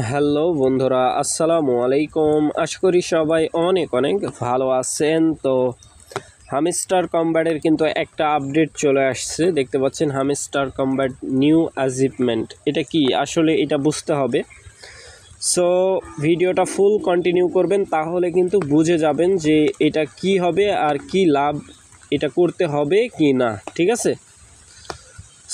Hello বন্ধুরা, আসসালামু আলাইকুম। আশা করি সবাই অনেক অনেক ভালো আছেন। তো হামস্টার কম্ব্যাটের কিন্তু একটা আপডেট চলে আসছে, দেখতে পাচ্ছেন হামস্টার কম্ব্যাট নিউ অ্যাচিভমেন্ট। এটা কি আসলে এটা বুঝতে হবে। সো ভিডিওটা ফুল কন্টিনিউ করবেন, তাহলে কিন্তু বুঝে যাবেন যে এটা কি হবে আর কি লাভ, এটা করতে হবে কি না, ঠিক আছে।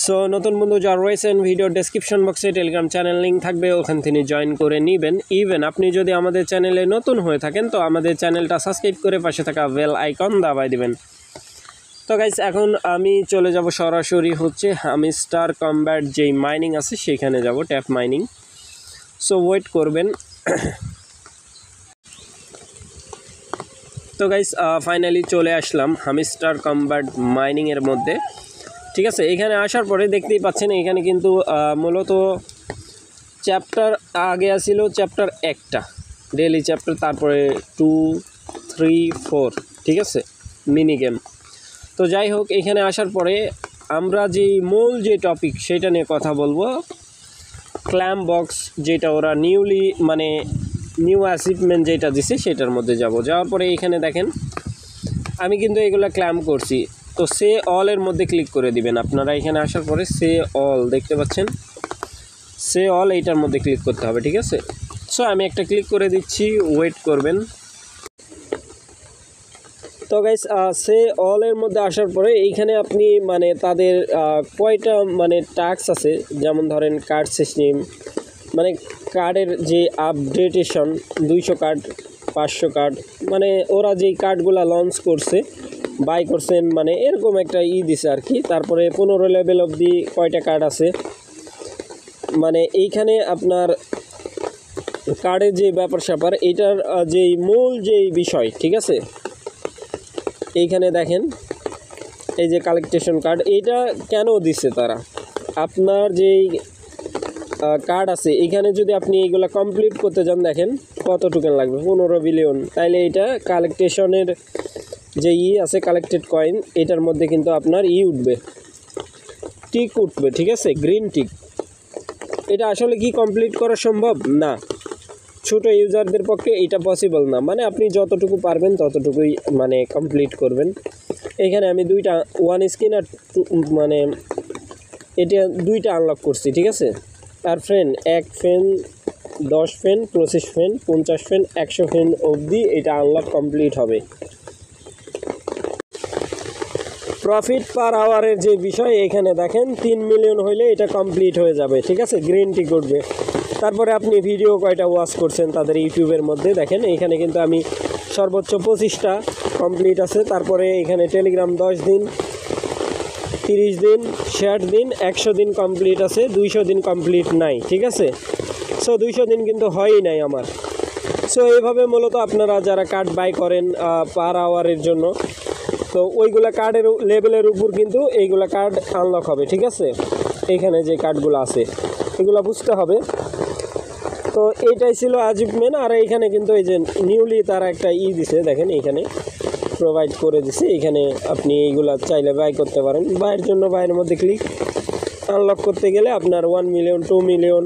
সো নতুন বন্ধু যারা রয়েছেন, ভিডিও ডেসক্রিপশন বক্সে টেলিগ্রাম চ্যানেল লিঙ্ক থাকবে, ওখান থেকে জয়েন করে নেবেন। ইভেন আপনি যদি আমাদের চ্যানেলে নতুন হয়ে থাকেন তো আমাদের চ্যানেলটা সাবস্ক্রাইব করে পাশে থাকা বেল আইকন দাবাই দিবেন। তো গাইস, এখন আমি চলে যাব সরাসরি হচ্ছে হামস্টার কম্ব্যাট যেই মাইনিং আছে সেখানে যাব, ট্যাপ মাইনিং। সো ওয়েট করবেন। তো গাইস, ফাইনালি চলে আসলাম হামস্টার কম্ব্যাট মাইনিংয়ের মধ্যে, ঠিক আছে। এখানে আসার পরে দেখতেই পাচ্ছেন এখানে কিন্তু মূলত চ্যাপ্টার আগে আসছিল চ্যাপ্টার একটা ডেইলি চ্যাপ্টার, তারপরে 2, 3, 4, ঠিক আছে, মিনি গেম। তো যাই হোক, এখানে আসার পরে আমরা যেই মূল যে টপিক সেটা নিয়ে কথা বলবো। ক্ল্যাম বক্স যেটা ওরা নিউলি মানে নিউ অ্যাচিভমেন্ট যেটা দিছে সেটার মধ্যে যাওয়ার পরে এখানে দেখেন আমি কিন্তু এগুলো ক্ল্যাম করছি। তো সে অলের মধ্যে ক্লিক করে দিবেন আপনারা। এখানে আসার পরে সে অল দেখতে পাচ্ছেন, সে অল এইটার মধ্যে ক্লিক করতে হবে, ঠিক আছে। সো আমি একটা ক্লিক করে দিচ্ছি, ওয়েট করবেন। তো গাইস, সে অলের মধ্যে আসার পরে এইখানে আপনি মানে তাদের কয়টা মানে টাস্ক আছে, যেমন ধরেন কার্ড সিস্টেম, মানে কার্ডের যে আপডেটেশন, 200 কার্ড, 500 কার্ড, মানে ওরা যেই কার্ডগুলো লঞ্চ করছে, বাই করছেন, মানে এরকম একটা দিছে আর কি। তারপরে 15 লেভেল অবধি কয়টা কার্ড আছে, মানে এইখানে আপনার কার্ডের যে ব্যাপার স্যাপার, এইটার যেই মূল যেই বিষয়, ঠিক আছে। এইখানে দেখেন এই যে কালেকটেশন কার্ড, এইটা কেন দিচ্ছে তারা, আপনার যেই কার্ড আছে এইখানে যদি আপনি এইগুলো কমপ্লিট করতে যান, দেখেন কত টোকেন লাগবে, 15 বিলিয়ন। তাইলে এইটা কালেকটেশনের যে আছে কালেক্টেড কয়েন, এটার মধ্যে কিন্তু আপনার উঠবে, টিক উঠবে, ঠিক আছে, গ্রিন টিক। এটা আসলে কি কমপ্লিট করা সম্ভব না, ছোট ইউজারদের পক্ষে এটা পসিবল না। মানে আপনি যতটুকু পারবেন ততটুকুই মানে কমপ্লিট করবেন। এখানে আমি 2টা 1 স্কিন আর মানে এটা 2টা আনলক করছি, ঠিক আছে। আর ফ্রেন্ড 1 ফেন, 10 ফেন, 25 ফেন, 50 ফেন, 100 ফেন অবধি এটা আনলক কমপ্লিট হবে। প্রফিট পার আওয়ারের যে বিষয়, এখানে দেখেন 3 মিলিয়ন হইলে এটা কমপ্লিট হয়ে যাবে, ঠিক আছে, গ্রিন টিক উঠবে। তারপরে আপনি ভিডিও কয়টা ওয়াচ করছেন তাদের ইউটিউবের মধ্যে দেখেন, এখানে কিন্তু আমি সর্বোচ্চ 25টা কমপ্লিট আছে। তারপরে এখানে টেলিগ্রাম 10 দিন, 30 দিন, 60 দিন, 100 দিন কমপ্লিট আছে, 200 দিন কমপ্লিট নাই, ঠিক আছে। সো 200 দিন কিন্তু হয়ই নাই আমার। সো এইভাবে মূলত আপনারা যারা কার্ড বাই করেন পার আওয়ারের জন্য, তো ওইগুলা কার্ডের লেভেলের উপর কিন্তু এইগুলা কার্ড আনলক হবে, ঠিক আছে। এইখানে যে কার্ডগুলো আছে এগুলো বুঝতে হবে। তো এইটাই ছিল অ্যাচিভমেন্ট। আর এইখানে কিন্তু এই যে নিউলি তারা একটা দিছে, দেখেন এইখানে প্রোভাইড করে দিছে। এখানে আপনি এইগুলা চাইলে বাই করতে পারেন। বাইয়ের জন্য বাইয়ের মধ্যে ক্লিক, আনলক করতে গেলে আপনার 1 মিলিয়ন, 2 মিলিয়ন,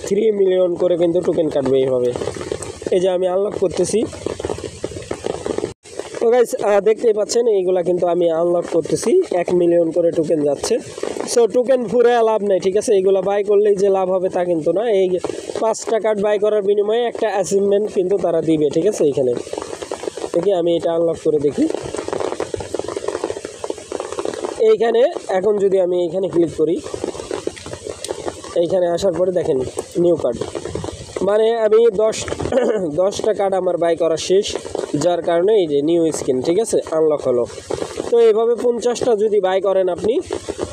3 মিলিয়ন করে কিন্তু টোকেন কাটবে এইভাবে। এই যে আমি আনলক করতেছি। তো গাইস, দেখতেই পাচ্ছেন এইগুলা কিন্তু আমি আনলক করতেছি, 1 মিলিয়ন করে টোকেন যাচ্ছে। সো টোকেন ফুরে লাভ নেই, ঠিক আছে। এইগুলা বাই করলেই যে লাভ হবে তা কিন্তু না। এই 5টা কার্ড বাই করার বিনিময়ে একটা অ্যাচিভমেন্ট কিন্তু তারা দিবে, ঠিক আছে। এইখানে দেখি আমি এটা আনলক করে দেখি। এইখানে এখন যদি আমি এইখানে ক্লিক করি, এইখানে আসার পরে দেখেন নিউ কার্ড, মানে আমি 10টা কার্ড আমার বাই করা শেষ, যার কারণে এই যে নিউ স্কিন, ঠিক আছে, আনলক হলো। তো এইভাবে 50টা যদি বাই করেন আপনি,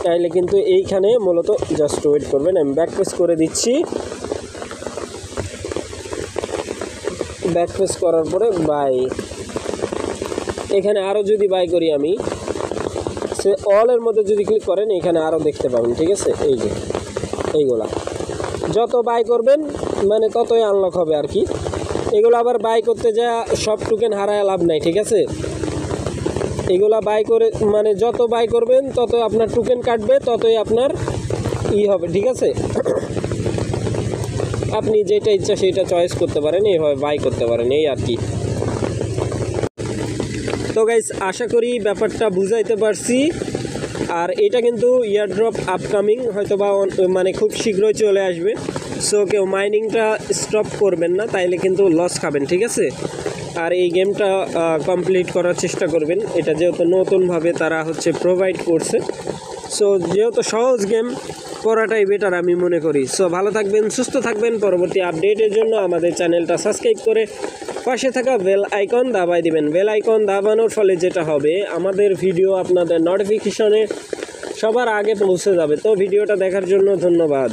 তাইলে কিন্তু এইখানে মূলত জাস্ট ওয়েট করবেন। আমি ব্যাক পেজ করে দিচ্ছি। ব্যাক পেজ করার পরে বাই, এখানে আরও যদি বাই করি আমি, সে অলের মধ্যে যদি ক্লিক করেন এখানে আরও দেখতে পাবেন, ঠিক আছে। এই যে এইগুলা যত বাই করবেন মানে ততই আনলক হবে আর কি। এগুলো আবার বাই করতে যা সব টোকেন হারায় লাভ নাই, ঠিক আছে। এগুলা বাই করে মানে যত বাই করবেন তত আপনার টোকেন কাটবে, ততই আপনার হবে, ঠিক আছে। আপনি যেটা ইচ্ছা সেটা চয়েস করতে পারেন, এইভাবে বাই করতে পারেন, এই আর কি। তো গাইস আশা করি ব্যাপারটা বুঝাইতে পারছি। আর এটা কিন্তু ইয়ারড্রপ আপকামিং, হয়তো বা মানে খুব শীঘ্রই চলে আসবে। সো কেউ মাইনিংটা স্টপ করবেন না, তাইলে কিন্তু লস খাবেন, ঠিক আছে। আর এই গেমটা কমপ্লিট করার চেষ্টা করবেন, এটা যেহেতু নতুনভাবে তারা হচ্ছে প্রোভাইড করছে। সো যেহেতু সহজ গেম, করাটাই বেটার আমি মনে করি। সো ভালো থাকবেন, সুস্থ থাকবেন। পরবর্তী আপডেটের জন্য আমাদের চ্যানেলটা সাবস্ক্রাইব করে পাশে থাকা বেল আইকন দাবাই দিবেন। বেল আইকন দাবানোর ফলে যেটা হবে, আমাদের ভিডিও আপনাদের নোটিফিকেশনে সবার আগে পৌঁছে যাবে। তো ভিডিওটা দেখার জন্য ধন্যবাদ।